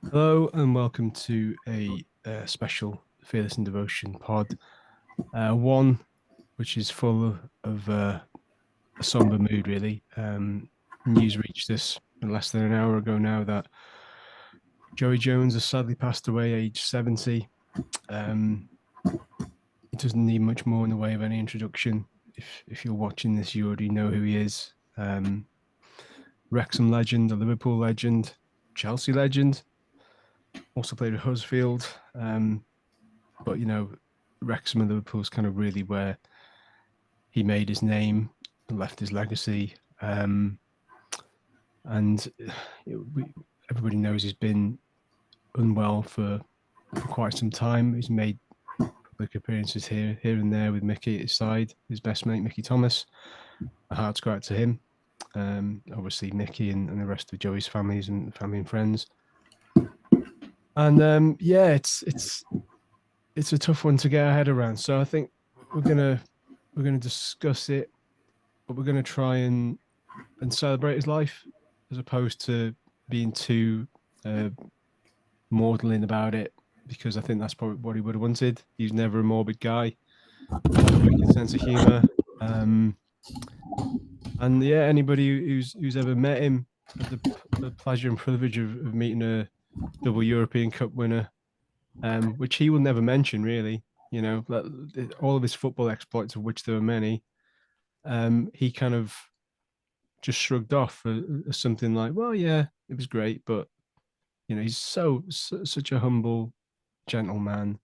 Hello and welcome to a special Fearless and Devotion pod. One which is full of a somber mood, really. News reached us less than an hour ago now that Joey Jones has sadly passed away, age 70. Um, it doesn't need much more in the way of any introduction. If you're watching this, you already know who he is. Wrexham legend, a Liverpool legend, Chelsea legend. Also played at Huddersfield. But Wrexham and Liverpool's kind of really where he made his name and left his legacy. And everybody knows he's been unwell for quite some time. He's made public appearances here and there with Mickey at his side, his best mate Mickey Thomas. My heart's go out to him. Obviously Mickey and the rest of Joey's family and friends. And yeah, it's a tough one to get our head around. So I think we're gonna discuss it, but we're gonna try and celebrate his life as opposed to being too maudlin about it, because I think that's probably what he would have wanted. He's never a morbid guy. Had a wicked sense of humor. And yeah, anybody who's ever met him had the pleasure and privilege of meeting a double European Cup winner, which he will never mention, really. All of his football exploits, of which there were many, he kind of just shrugged off as something like, "Well, yeah, it was great," but he's such a humble, gentle man.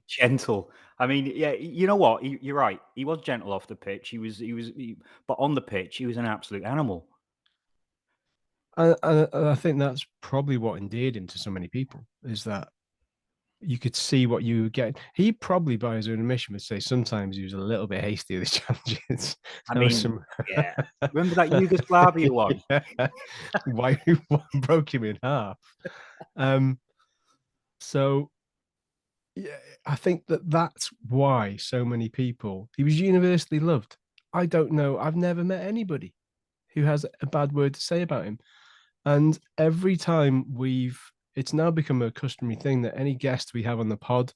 Gentle. I mean, yeah, you know what? You're right. He was gentle off the pitch. But on the pitch, he was an absolute animal. I think that's probably what endeared him to so many people, is that you could see what you get. He probably, by his own admission, would say sometimes he was a little bit hasty with his challenges. I There was mean, some, yeah. Remember that Yugoslavia one? yeah, why broke him in half. Um, so yeah, I think that's why so many people. He was universally loved. I don't know. I've never met anybody who has a bad word to say about him. And every time it's now become a customary thing that any guest we have on the pod,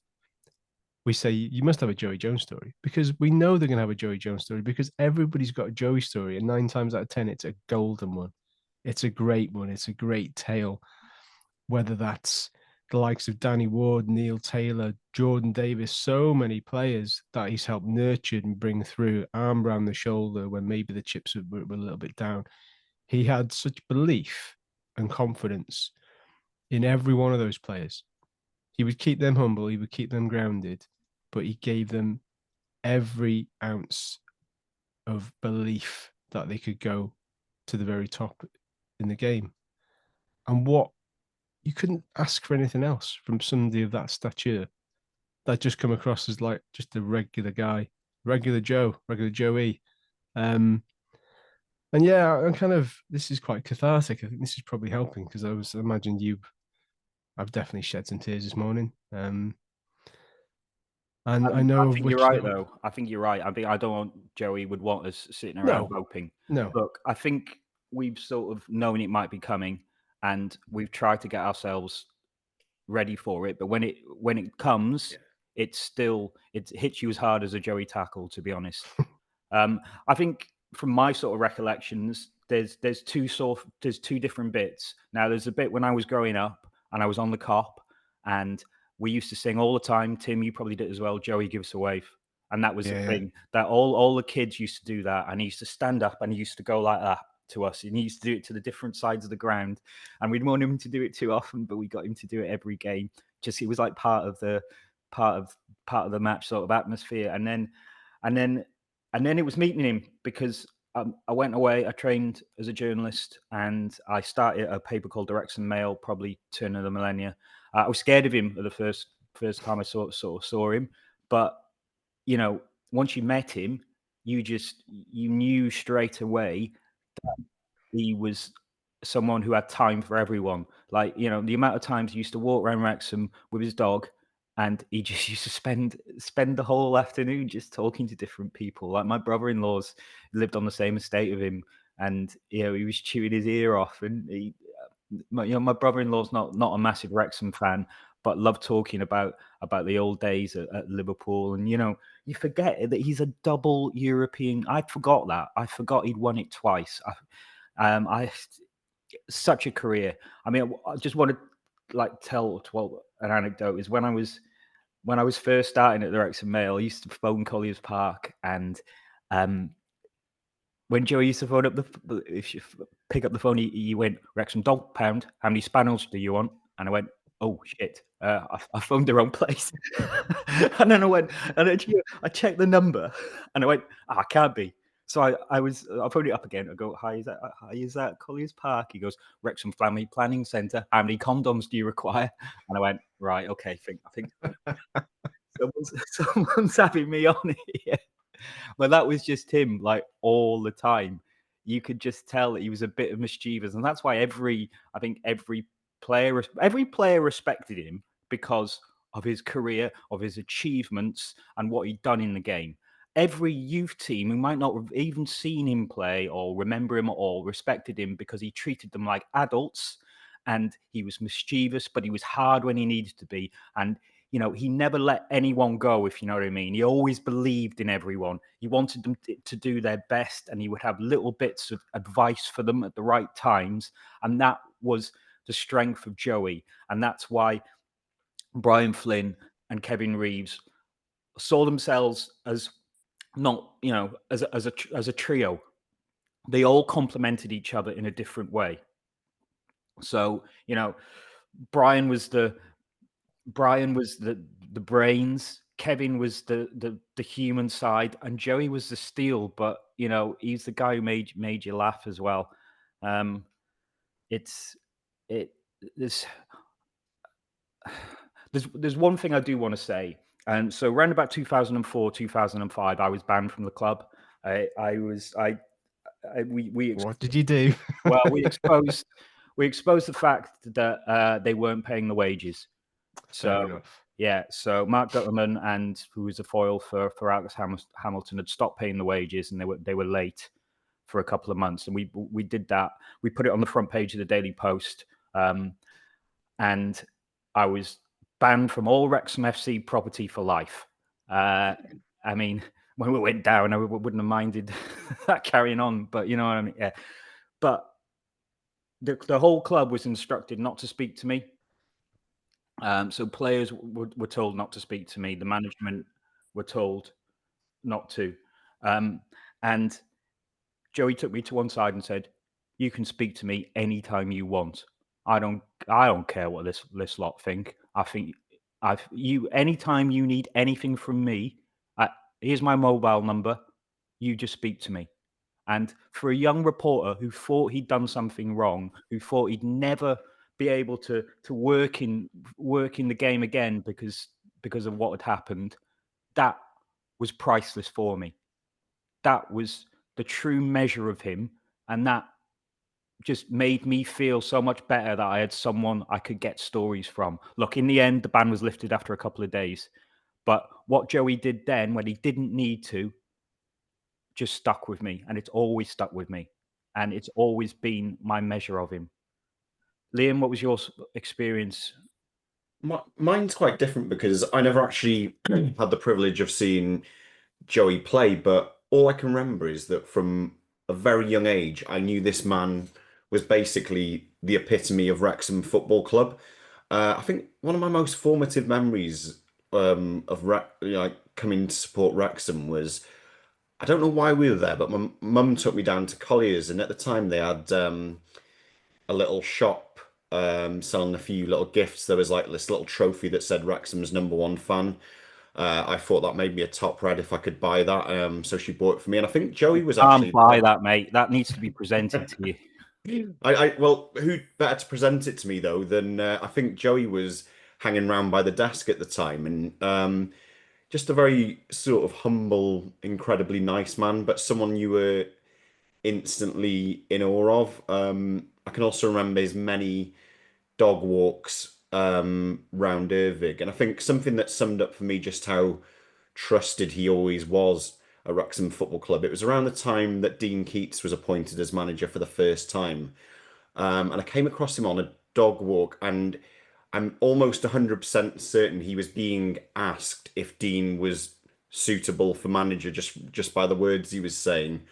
we say, you must have a Joey Jones story, because we know they're going to have a Joey Jones story, because everybody's got a Joey story. And 9 times out of 10, it's a golden one. It's a great one. It's a great tale, whether that's the likes of Danny Ward, Neil Taylor, Jordan Davis, so many players that he's helped nurture and bring through, arm around the shoulder when maybe the chips were a little bit down. He had such belief and confidence in every one of those players. He would keep them humble, he would keep them grounded, but he gave them every ounce of belief that they could go to the very top in the game. And what you couldn't ask for anything else from somebody of that stature that just come across as like just a regular guy, regular Joe, regular Joey. Um, and yeah, I'm kind of, this is quite cathartic. I think this is probably helping, because I imagine I've definitely shed some tears this morning. And I I know of think you're which right, there, though. I think you're right. I don't want Joey would want us sitting around no, moping. no, Look, I think we've sort of known it might be coming, and we've tried to get ourselves ready for it. But when it comes, yeah, it hits you as hard as a Joey tackle, to be honest. I think from my sort of recollections, there's two different bits. Now, there's a bit when I was growing up and I was on the cop, and we used to sing all the time. Tim, you probably did as well. Joey, give us a wave, and that was the yeah, thing that all the kids used to do that, and he used to stand up and he used to go like that to us, and he used to do it to the different sides of the ground, and we'd want him to do it too often, but we got him to do it every game. Just it was like part of part of the match sort of atmosphere, and then and then it was meeting him because I went away. I trained as a journalist, and I started a paper called the Wrexham Mail, probably turn of the millennia. I was scared of him at the first time I sort of saw him, but you know, once you met him, you knew straight away he was someone who had time for everyone. Like, the amount of times he used to walk around Wrexham with his dog, and he just used to spend the whole afternoon just talking to different people. Like my brother-in-law's lived on the same estate with him, and he was chewing his ear off, and my brother-in-law's not a massive Wrexham fan, but loved talking about the old days at Liverpool. And you forget that he's a double European. I forgot that. I forgot he'd won it twice. I such a career. I mean, I just want to tell an anecdote. Is when I was first starting at the Wrexham Mail, I used to phone Collier's Park, and when Joe used to phone up if you pick up the phone, he went, "Wrexham dog pound. How many spaniels do you want?" And I went, "Oh shit, I phoned the wrong place." And then I checked the number, and I went, "I can't be." So I phoned it up again. I go, "Hi, is that Collier's Park?" He goes, "Wrexham Family Planning Centre. How many condoms do you require?" And I went, "Right, okay, I think someone's having me on here." But that was just him, like, all the time. You could just tell that he was a bit of mischievous, and that's why I think every player respected him because of his career, of his achievements, and what he'd done in the game. Every youth team who might not have even seen him play or remember him at all respected him because he treated them like adults, and he was mischievous, but he was hard when he needed to be. And he never let anyone go, if you know what I mean. He always believed in everyone. He wanted them to do their best, and he would have little bits of advice for them at the right times. And that was the strength of Joey. And that's why Brian Flynn and Kevin Reeves saw themselves as not, as a trio. They all complemented each other in a different way. So, Brian was the the brains. Kevin was the human side, and Joey was the steel. But he's the guy who made you laugh as well. It's it. There's there's one thing I do want to say. And so around about 2004, 2005, I was banned from the club. I was I we What did you do? well we exposed the fact that they weren't paying the wages. Fair So enough. yeah, so Mark Gutterman, and who was a foil for Alex Hamilton, had stopped paying the wages, and they were late for a couple of months, and we did that. We put it on the front page of the Daily Post, and I was banned from all Wrexham FC property for life. I mean, when we went down, I wouldn't have minded that carrying on, but you know what I mean. Yeah, but the whole club was instructed not to speak to me. So players were told not to speak to me. The management were told not to. And Joey took me to one side and said, "You can speak to me anytime you want. I don't care what this lot think. I think anytime you need anything from me, here's my mobile number. You just speak to me." And for a young reporter who thought he'd done something wrong, who thought he'd never be able to work in the game again because of what had happened, that was priceless for me. That was the true measure of him, and that just made me feel so much better that I had someone I could get stories from. Look, in the end, the ban was lifted after a couple of days, but what Joey did then when he didn't need to just stuck with me, and it's always stuck with me, and it's always been my measure of him. Liam, what was your experience? Mine's quite different because I never actually had the privilege of seeing Joey play, but all I can remember is that from a very young age, I knew this man was basically the epitome of Wrexham Football Club. I think one of my most formative memories of like coming to support Wrexham was I don't know why we were there, but my mum took me down to Collier's, and at the time they had a little shop selling a few little gifts. There was like this little trophy that said Wrexham's #1 fan. I thought that made me a top red if I could buy that. So she bought it for me, and I think Joey was Can't actually buy that, mate. That needs to be presented to you. well, who better to present it to me though than I think Joey was hanging around by the desk at the time, and just a very sort of humble, incredibly nice man, but someone you were instantly in awe of. I can also remember his many dog walks round Irvig, and I think something that summed up for me just how trusted he always was at Wrexham Football Club. It was around the time that Dean Keats was appointed as manager for the first time. and I came across him on a dog walk, and I'm almost 100% certain he was being asked if Dean was suitable for manager just by the words he was saying.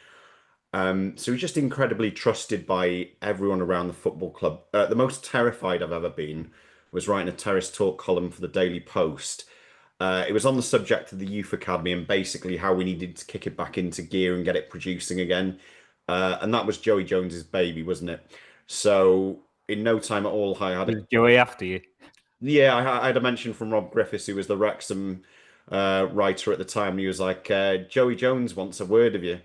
So he's just incredibly trusted by everyone around the football club. The most terrified I've ever been was writing a Terrace Talk column for the Daily Post. It was on the subject of the youth academy and basically how we needed to kick it back into gear and get it producing again. And that was Joey Jones's baby, wasn't it? So in no time at all, I had Was Joey after you? yeah, I had a mention from Rob Griffiths, who was the Wrexham writer at the time. And he was like, Joey Jones wants a word of you.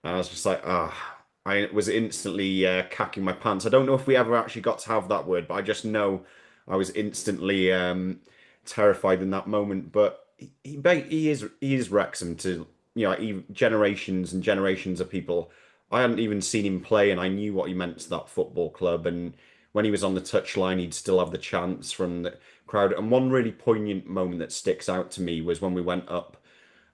And I was just like, I was instantly cacking my pants. I don't know if we ever actually got to have that word, but I just know I was instantly terrified in that moment. But he is Wrexham to generations and generations of people. I hadn't even seen him play, and I knew what he meant to that football club. And when he was on the touchline, he'd still have the chants from the crowd. And one really poignant moment that sticks out to me was when we went up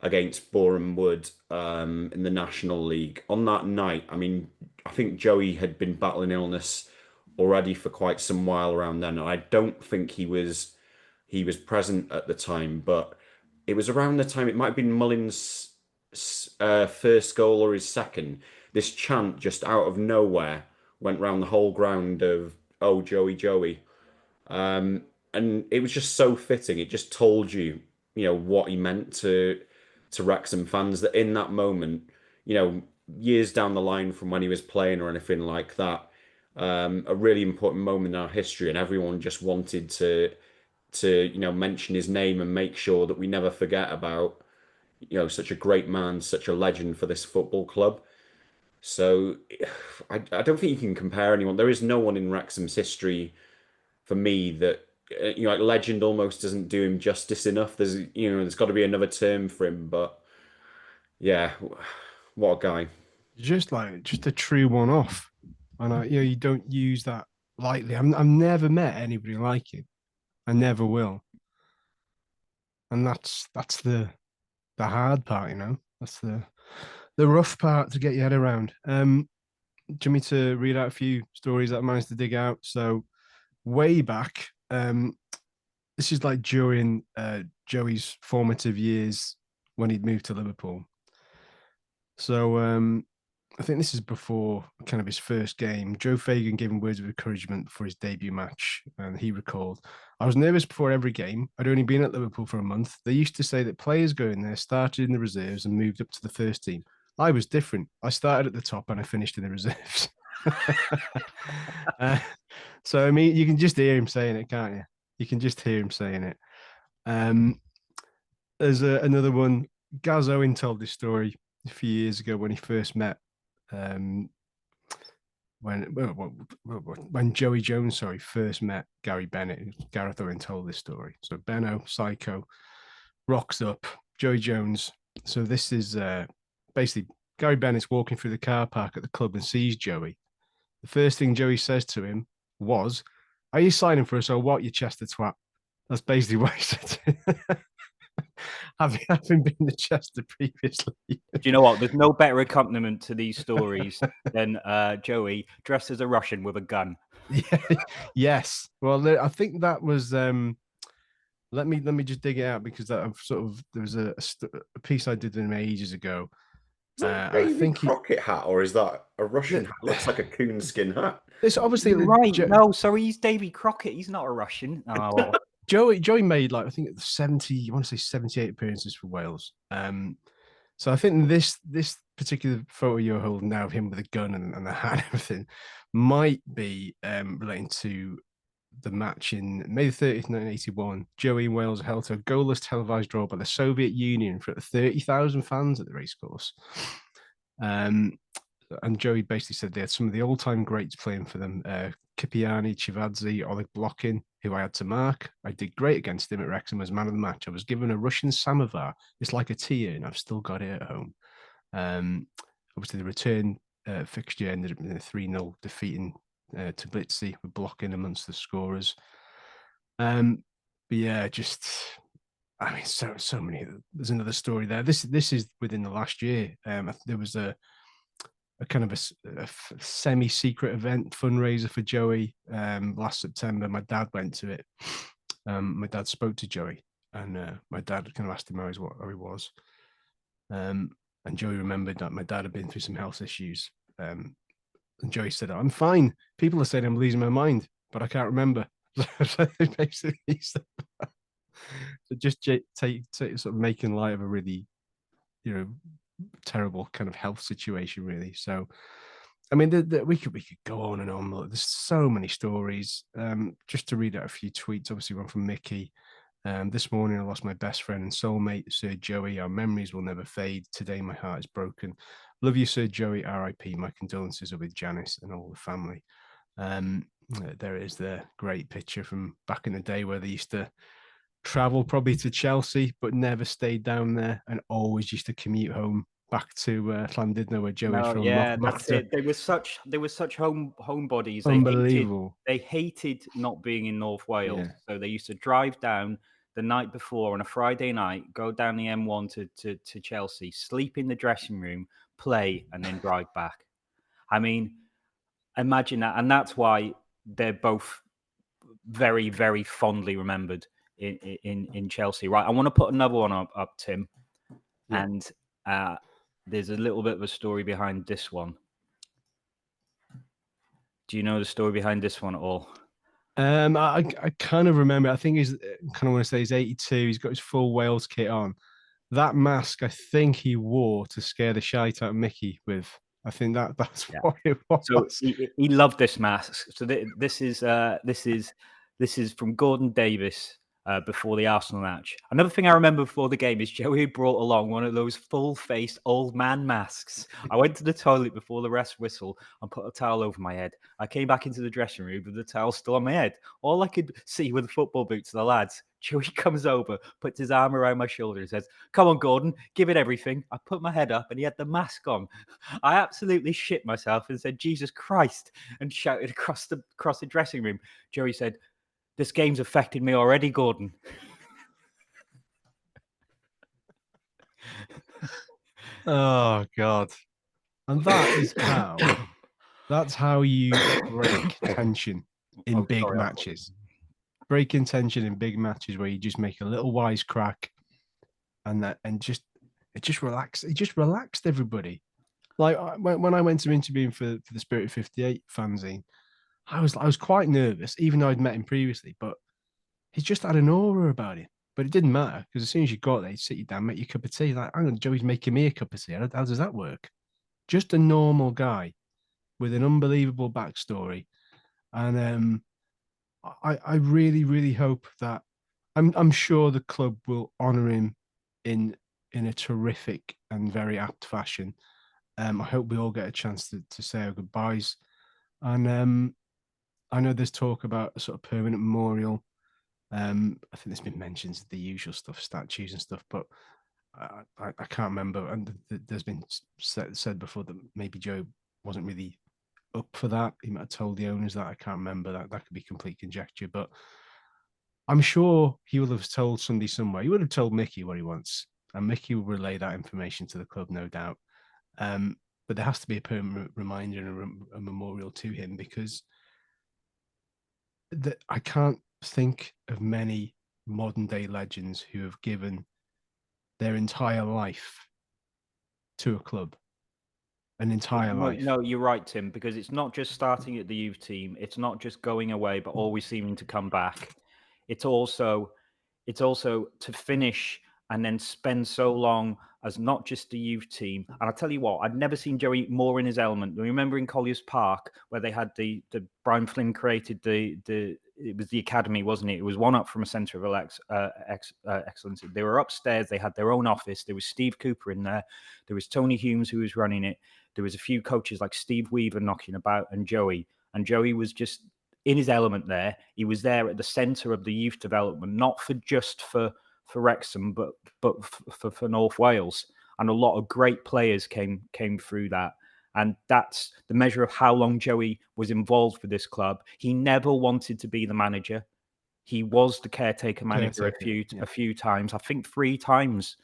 against Boreham Wood in the National League. On that night, I mean, I think Joey had been battling illness already for quite some while around then, and I don't think he was present at the time, but it was around the time it might have been Mullins' first goal or his second. This chant just out of nowhere went round the whole ground of "Oh Joey, Joey," and it was just so fitting. It just told you, what he meant to Wrexham fans. That in that moment, years down the line from when he was playing or anything like that, a really important moment in our history, and everyone just wanted to mention his name and make sure that we never forget about such a great man, such a legend for this football club. So I don't think you can compare anyone. There is no one in Wrexham's history for me that like legend almost doesn't do him justice enough. There's got to be another term for him, but yeah, what a guy. Just a true one off. And you don't use that lightly. I've never met anybody like him. I never will. And that's the hard part, That's the rough part to get your head around. Do you want me to read out a few stories that I managed to dig out? So way back, this is like during Joey's formative years when he'd moved to Liverpool. So I think this is before kind of his first game. Joe Fagan gave him words of encouragement for his debut match, and he recalled, "I was nervous before every game. I'd only been at Liverpool for a month. They used to say that players going there started in the reserves and moved up to the first team. I was different. I started at the top and I finished in the reserves." uh, so, I mean, you can just hear him saying it, can't you? You can just hear him saying it. There's another one. Gaz Owen told this story a few years ago when he first met when Joey Jones, first met Gary Bennett. Gareth Owen told this story. So Benno, psycho, rocks up, Joey Jones. So this is basically Gary Bennett's walking through the car park at the club and sees Joey. The first thing Joey says to him was, "Are you signing for us or what, you Chester twat?" That's basically what he said to him. having been to Chester previously. Do you know what? There's no better accompaniment to these stories than Joey dressed as a Russian with a gun. Yeah, yes. Well, I think that was. Let me just dig it out because that I've there was a piece I did with him ages ago. Is that a Davy Crockett hat or is that a Russian hat? Looks like a coonskin hat. It's obviously right. No, sorry, he's Davy Crockett. He's not a Russian. Oh. Joey made I think 70, I want to say 78 appearances for Wales. So I think this particular photo you're holding now of him with a gun and the hat and everything might be relating to the match in May 30th, 1981. Joey and Wales held to a goalless televised draw by the Soviet Union for 30,000 fans at the racecourse. And Joey basically said they had some of the all-time greats playing for them. Kipiani, Chivadze, Oleg Blokhin, who I had to mark. I did great against him at Wrexham as man of the match. I was given a Russian samovar. It's like a tea and I've still got it at home. Obviously, the return fixture ended up in a 3-0 defeating Tbilisi with Blokhin amongst the scorers. But yeah, just I mean, so many. There's another story there. This is within the last year. There was a a kind of a semi-secret event fundraiser for Joey last September. My dad went to it. My dad spoke to Joey, and my dad kind of asked him how he was. And Joey remembered that my dad had been through some health issues. And Joey said, "I'm fine. People are saying I'm losing my mind, but I can't remember." So basically said that. So just take sort of making light of a really, terrible kind of health situation, really. So, I mean, we could go on and on. There's so many stories. Just to read out a few tweets. Obviously, one from Mickey. This morning, I lost my best friend and soulmate, Sir Joey. Our memories will never fade. Today, my heart is broken. Love you, Sir Joey. R.I.P. My condolences are with Janice and all the family. There is the great picture from back in the day where they used to travel probably to Chelsea, but never stayed down there, and always used to commute home back to Llandudno, where Joey's No, from. yeah, that's it. They were such homebodies. Unbelievable. They hated not being in North Wales. So they used to drive down the night before on a Friday night, go down the M1 to Chelsea, sleep in the dressing room, play, and then drive back. I mean, imagine that. And that's why they're both very, very fondly remembered in Chelsea. Right. I want to put another one up, Tim. Yeah. And there's a little bit of a story behind this one. Do you know the story behind this one at all? I kind of remember. I think he's kind of want to say he's 82. He's got his full Wales kit on. That mask, I think he wore to scare the shite out of Mickey with. I think that's what it was. So he loved this mask. So this is from Gordon Davis before the Arsenal match. Another thing I remember before the game is Joey brought along one of those full-faced old man masks. I went to the toilet before the rest whistle and put a towel over my head. I came back into the dressing room with the towel still on my head. All I could see were the football boots of the lads. Joey comes over, puts his arm around my shoulder and says, "Come on, Gordon, give it everything." I put my head up and he had the mask on. I absolutely shit myself and said, "Jesus Christ," and shouted across the dressing room. Joey said, "This game's affected me already, Gordon." Oh God. And that's how you break tension in big matches. Breaking tension in big matches where you just make a little wisecrack and it just relaxed everybody. Like when I went to interviewing for the Spirit 58 fanzine, I was quite nervous, even though I'd met him previously, but he just had an aura about him. But it didn't matter because as soon as you got there, he'd sit you down, make you a cup of tea. Like, hang on, Joey's making me a cup of tea. How does that work? Just a normal guy with an unbelievable backstory. And I really, really hope that I'm sure the club will honour him in a terrific and very apt fashion. I hope we all get a chance to say our goodbyes. And I know there's talk about a sort of permanent memorial. I think there's been mentions of the usual stuff, statues and stuff, but I can't remember. And there's been said before that maybe Joe wasn't really up for that. He might have told the owners that. I can't remember. That could be complete conjecture, but I'm sure he will have told somebody somewhere. He would have told Mickey what he wants, and Mickey will relay that information to the club, no doubt. But there has to be a permanent reminder and a memorial to him because I can't think of many modern day legends who have given their entire life to a club. An entire life. No, you're right, Tim, because it's not just starting at the youth team. It's not just going away, but always seeming to come back. It's also to finish and then spend so long as not just the youth team. And I tell you what, I'd never seen Joey more in his element. Remember in Colliers Park where they had the Brian Flynn created it was the academy, wasn't it? It was one up from a centre of excellence. They were upstairs. They had their own office. There was Steve Cooper in there. There was Tony Humes who was running it. There was a few coaches like Steve Weaver knocking about and Joey. And Joey was just in his element there. He was there at the centre of the youth development, not for Wrexham, but for North Wales. And a lot of great players came through that. And that's the measure of how long Joey was involved with this club. He never wanted to be the manager. He was the caretaker manager a few times. I think 3 times.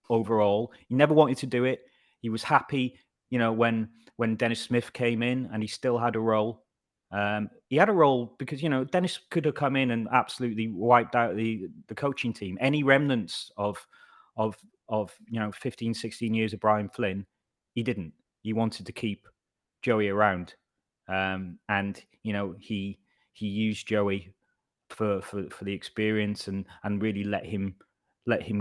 Overall, he never wanted to do it. He was happy, when Dennis Smith came in, and he still had a role. He had a role because Dennis could have come in and absolutely wiped out the coaching team. Any remnants of 15, 16 years of Brian Flynn, he didn't. He wanted to keep Joey around, and he used Joey for the experience, and really let him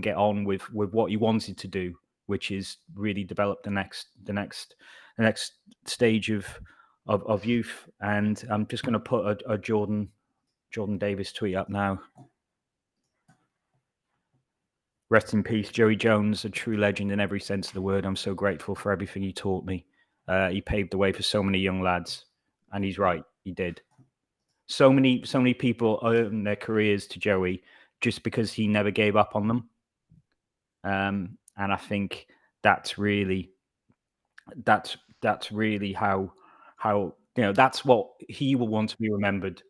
get on with what he wanted to do, which is really develop the next stage of youth. And I'm just going to put a Jordan Davis tweet up now. Rest in peace, Joey Jones, a true legend in every sense of the word. I'm so grateful for everything he taught me. He paved the way for so many young lads, and he's right, he did. So many people owe their careers to Joey just because he never gave up on them. And I think that's really how that's what he will want to be remembered.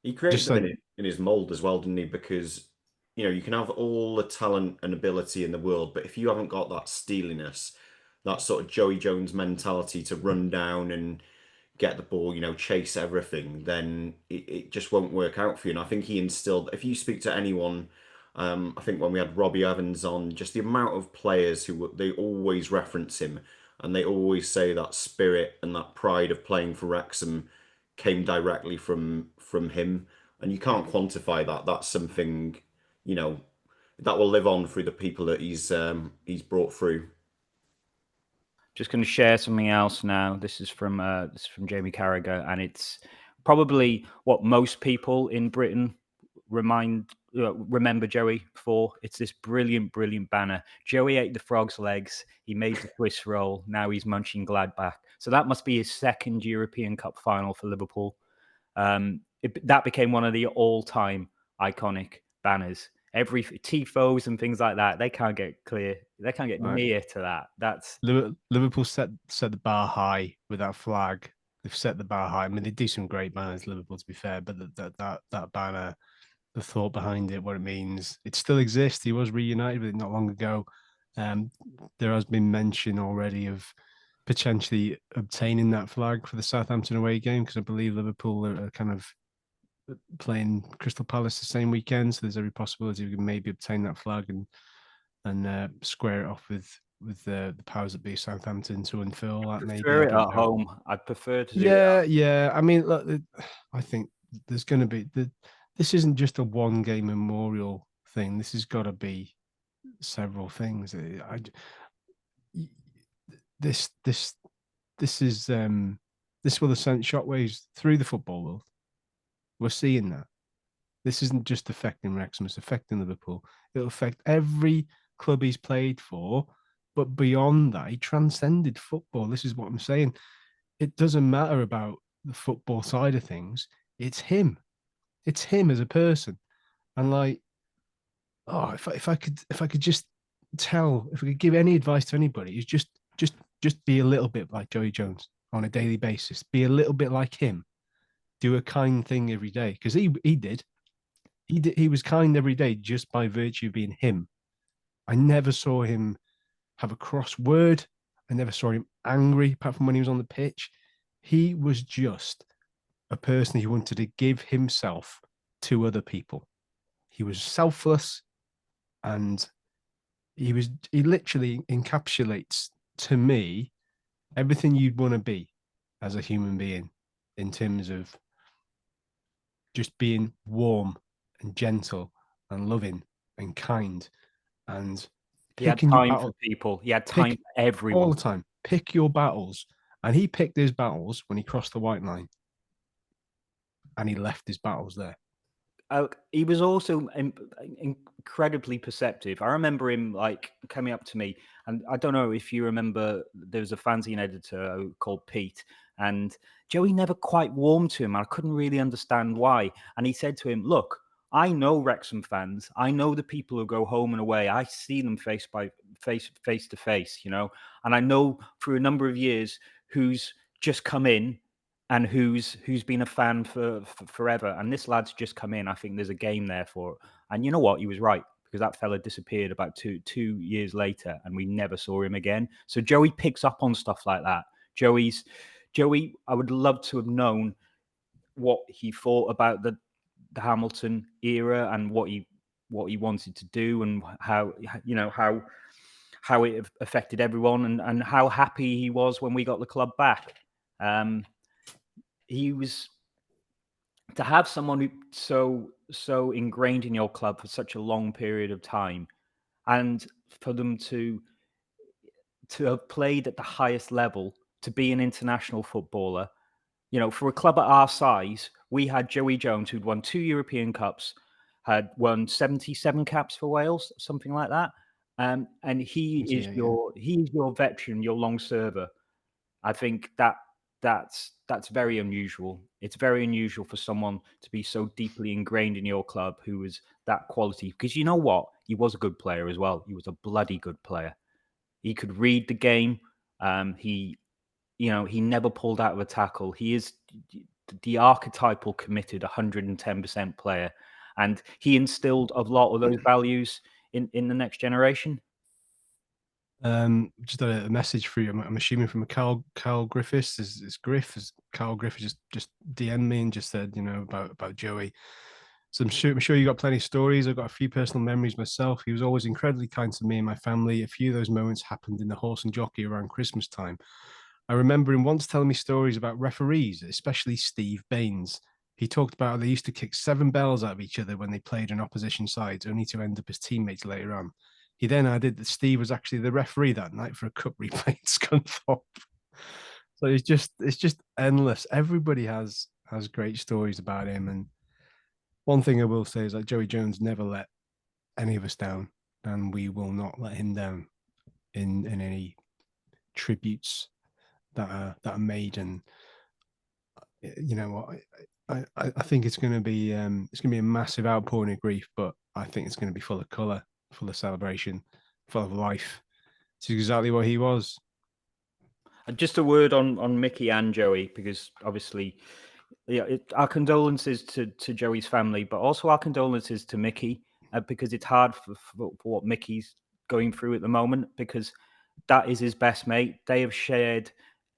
He created Just them like in his mold as well, didn't he? Because you can have all the talent and ability in the world, but if you haven't got that steeliness, that sort of Joey Jones mentality to run down and get the ball, chase everything, then it just won't work out for you. And I think he instilled, if you speak to anyone, I think when we had Robbie Evans on, just the amount of players they always reference him, and they always say that spirit and that pride of playing for Wrexham came directly from him. And you can't quantify that. That's something, that will live on through the people that he's brought through. Just going to share something else now. This is from Jamie Carragher, and it's probably what most people in Britain remember Joey for. It's this brilliant banner. Joey ate the frog's legs. He made the Swiss roll. Now he's munching Gladbach. So that must be his second European Cup final for Liverpool. That became one of the all-time iconic banners. Every tifos and things like that, they can't get clear. They can't get near to that. That's Liverpool set the bar high with that flag. They've set the bar high. I mean, they do some great banners, Liverpool, to be fair, but that banner, the thought behind it, what it means, it still exists. He was reunited with it not long ago. There has been mention already of potentially obtaining that flag for the Southampton away game, because I believe Liverpool are kind of playing Crystal Palace the same weekend, so there's every possibility we can maybe obtain that flag and square it off with the powers that be, Southampton, to unfurl that. Maybe prefer it at home. I'd prefer to do it. Yeah. I mean, look, I think there's going to be this isn't just a one game memorial thing. This has got to be several things. This will have sent shockwaves through the football world. We're seeing that. This isn't just affecting Wrexham, it's affecting Liverpool. It'll affect every club he's played for, but beyond that, he transcended football. This is what I'm saying. It doesn't matter about the football side of things. It's him. It's him as a person. And if I could just if I could give any advice to anybody, is just be a little bit like Joey Jones on a daily basis. Be a little bit like him. Do a kind thing every day, because he did. He was kind every day just by virtue of being him. I never saw him have a cross word. I never saw him angry, apart from when he was on the pitch. He was just a person who wanted to give himself to other people. He was selfless, and he literally encapsulates, to me, everything you'd want to be as a human being, in terms of just being warm and gentle and loving and kind, and he had picking your time battle for people. He had time for everyone. all the time. Pick your battles. And he picked his battles when he crossed the white line, and he left his battles there. He was also incredibly perceptive. I remember him coming up to me, and I don't know if you remember, there was a fanzine editor called Pete, and Joey never quite warmed to him. I couldn't really understand why. And he said to him, "Look, I know Wrexham fans. I know the people who go home and away. I see them face to face, and I know through a number of years who's just come in and who's been a fan for forever. And this lad's just come in. I think there's a game there for it." And you know what? He was right, because that fella disappeared about two years later, and we never saw him again. So Joey picks up on stuff like that. Joey, I would love to have known what he thought about the Hamilton era and what he wanted to do, and how it affected everyone, and how happy he was when we got the club back. He was, to have someone who so ingrained in your club for such a long period of time, and for them to have played at the highest level, to be an international footballer. For a club at our size, we had Joey Jones, who'd won 2 European Cups, had won 77 caps for Wales, something like that. And he is your veteran, your long server. I think that's very unusual. It's very unusual for someone to be so deeply ingrained in your club who was that quality. Because you know what? He was a good player as well. He was a bloody good player. He could read the game. He never pulled out of a tackle. He is the archetypal committed 110% player. And he instilled a lot of those values in the next generation. Just a message for you. I'm assuming from Carl Griffiths. Is Carl Griffiths just DM'd me and just said, about Joey. So I'm sure you got plenty of stories. I've got a few personal memories myself. He was always incredibly kind to me and my family. A few of those moments happened in the Horse and Jockey around Christmas time. I remember him once telling me stories about referees, especially Steve Baines. He talked about how they used to kick 7 bells out of each other when they played on opposition sides, only to end up as teammates later on. He then added that Steve was actually the referee that night for a cup replay at Scunthorpe. So it's just endless. Everybody has great stories about him. And one thing I will say is that Joey Jones never let any of us down, and we will not let him down in any tributes that are made. And I think it's going to be a massive outpouring of grief, but I think it's going to be full of colour, full of celebration, full of life. It's exactly what he was. And just a word on Mickey and Joey, because obviously, our condolences to Joey's family, but also our condolences to Mickey, because it's hard for what Mickey's going through at the moment, because that is his best mate. They have shared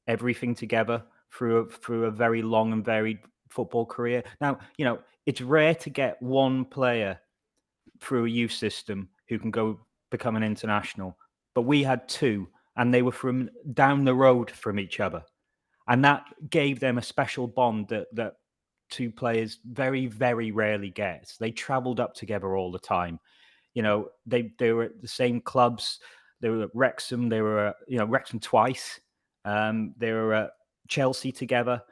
everything together through a very long and varied football career. Now, it's rare to get one player through a youth system who can go become an international, but we had 2, and they were from down the road from each other. And that gave them a special bond that 2 players very, very rarely get. They traveled up together all the time. They were at the same clubs. They were at Wrexham. They were at, Wrexham twice. They were at Chelsea together,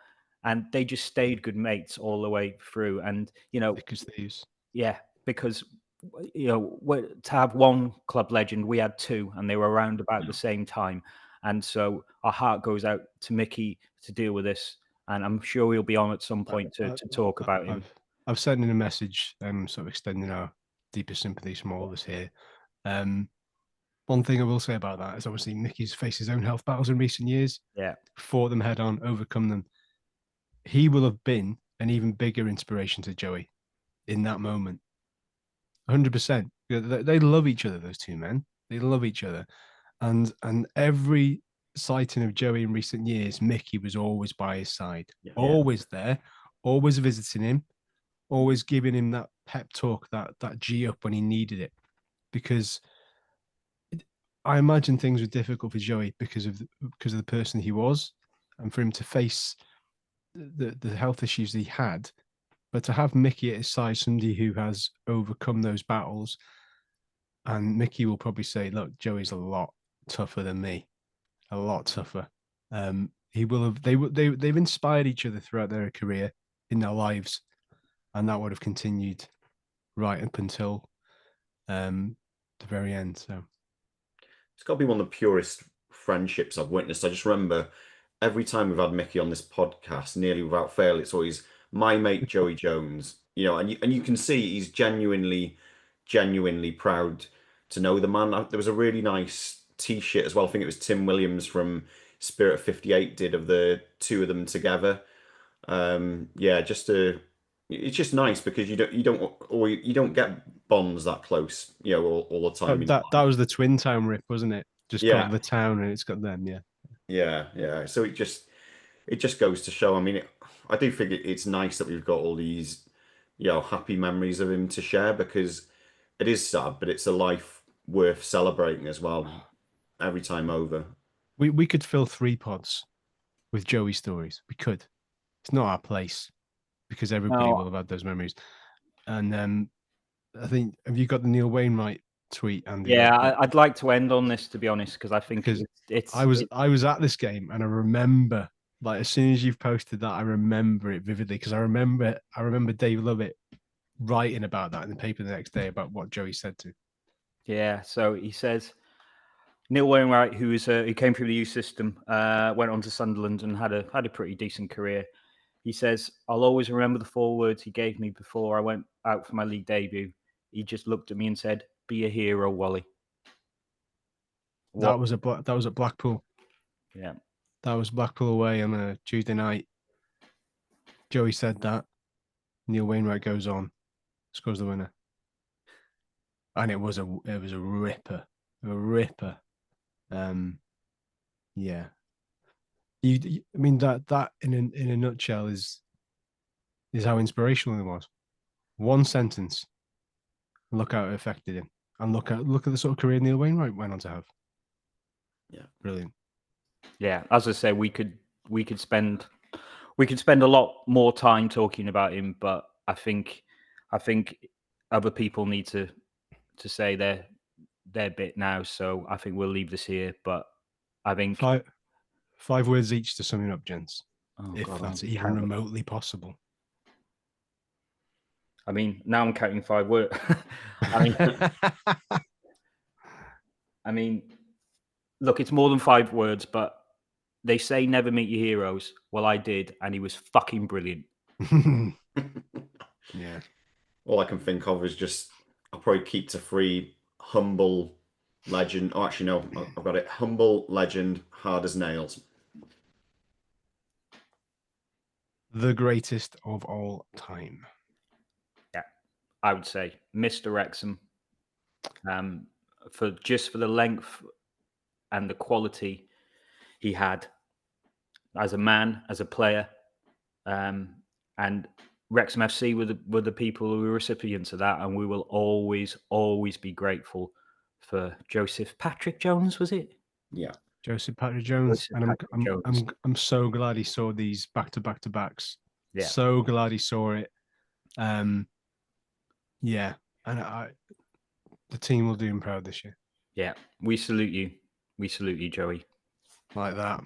and they just stayed good mates all the way through. And, Because these. Yeah, because to have one club legend, we had 2, and they were around about the same time. And so our heart goes out to Mickey to deal with this, and I'm sure he'll be on at some point to talk about him. I've sent in a message, sort of extending our deepest sympathies from all of us here. One thing I will say about that is obviously Mickey's faced his own health battles in recent years. Yeah, fought them head on, overcome them. He will have been an even bigger inspiration to Joey in that moment. 100%. They love each other, those 2 men. They love each other. And every sighting of Joey in recent years, Mickey was always by his side, always there, always visiting him, always giving him that pep talk, that G up when he needed it. Because I imagine things were difficult for Joey because of the person he was, and for him to face the health issues he had. But to have Mickey at his side, somebody who has overcome those battles, and Mickey will probably say, "Look, Joey's a lot tougher than me, a lot tougher." He will have. They've inspired each other throughout their career in their lives, and that would have continued right up until the very end. So it's got to be one of the purest friendships I've witnessed. I just remember every time we've had Mickey on this podcast, nearly without fail, it's always my mate Joey Jones. And you can see he's genuinely proud to know the man. There was a really nice T-shirt as well. I think it was Tim Williams from Spirit of 58 did of the 2 of them together. It's just nice because you don't get bonds that close, all the time. That was the Twin Town rip, wasn't it? Just Yeah. got the town and it's got them. Yeah. Yeah. So it just goes to show. I mean, I do think it's nice that we've got all these, happy memories of him to share, because it is sad, but it's a life worth celebrating as well. Every time over. We could fill 3 pods with Joey stories. We could. It's not our place because everybody will have had those memories. And I think, have you got the Neil Wainwright tweet, Andy? Yeah, I'd like to end on this, to be honest, because I think I was at this game and I remember, like, as soon as you've posted that, I remember it vividly, because I remember Dave Lovett writing about that in the paper the next day about what Joey said to. Yeah, so he says Neil Wainwright, who came through the youth system, went on to Sunderland and had a pretty decent career. He says, "I'll always remember the 4 words he gave me before I went out for my league debut. He just looked at me and said, 'Be a hero, Wally.'" That was at Blackpool. Yeah. That was Blackpool away on a Tuesday night. Joey said that. Neil Wainwright goes on, scores the winner, and it was a ripper, Yeah, I mean that in a nutshell is how inspirational it was. One sentence. Look how it affected him, and look at the sort of career Neil Wainwright went on to have. Yeah, brilliant. Yeah, as I say, we could spend a lot more time talking about him, but I think other people need to say their bit now. So I think we'll leave this here. But I think 5 words each to sum it up, gents. If God, that's even remotely possible. I mean, now I'm counting 5 words. I mean, look, it's more than 5 words, but they say never meet your heroes. Well, I did, and he was fucking brilliant. Yeah. All I can think of is just, I'll probably keep to 3: humble legend. Oh, actually, no, I've got it. Humble legend, hard as nails. The greatest of all time. Yeah, I would say Mr. Wrexham. For the length and the quality he had as a man, as a player, and Wrexham FC were the people who were recipients of that, and we will always be grateful for Joseph Patrick Jones. Was it? Yeah, Joseph Patrick Jones. I'm so glad he saw these back-to-backs. Yeah, so glad he saw it. Yeah, and the team will do him proud this year. Yeah, we salute you, Joey. Like that.